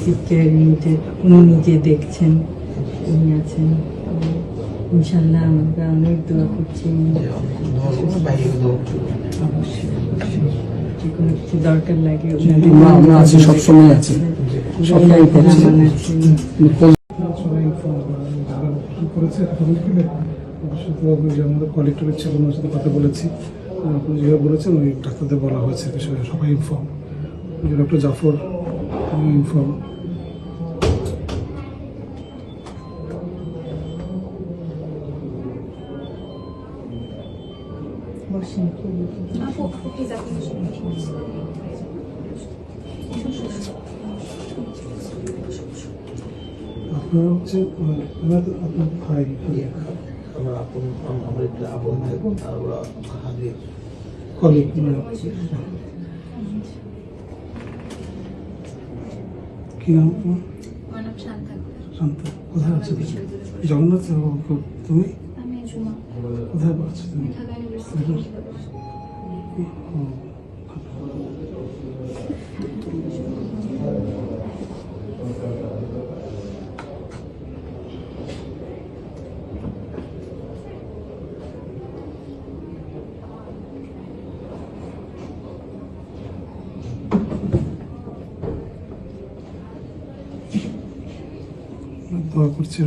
Intensive care ইউনিটে উনি নিজে দেখছেন, উনি আছেন। ইনশাল্লাহ আমরা অনেক দোয়া করছি। অবশ্যই যে কোনো কিছু দরকার লাগে আমরা আছি, সবসময় আছি, সবাই করেছে। আমাদের কলেক্টরের ছিল, ওনার সাথে কথা বলেছি, আপনি যেভাবে বলেছেন ওই ডাক্তারদের বলা হয়েছে বিষয়ে, সবাই ইনফর্ম। Doctor Zafar inform. আপনার হচ্ছে আপনার ভাই, আমার আপন, আমার একটা আপন ভাই, আর ওরা হাজির কলিগ। কি নাম তোমার? শান্তা। কোথায় আছো তুমি? জগন্নাথ। তুমি কোথায় আছো তুমি? দোয়া করছি।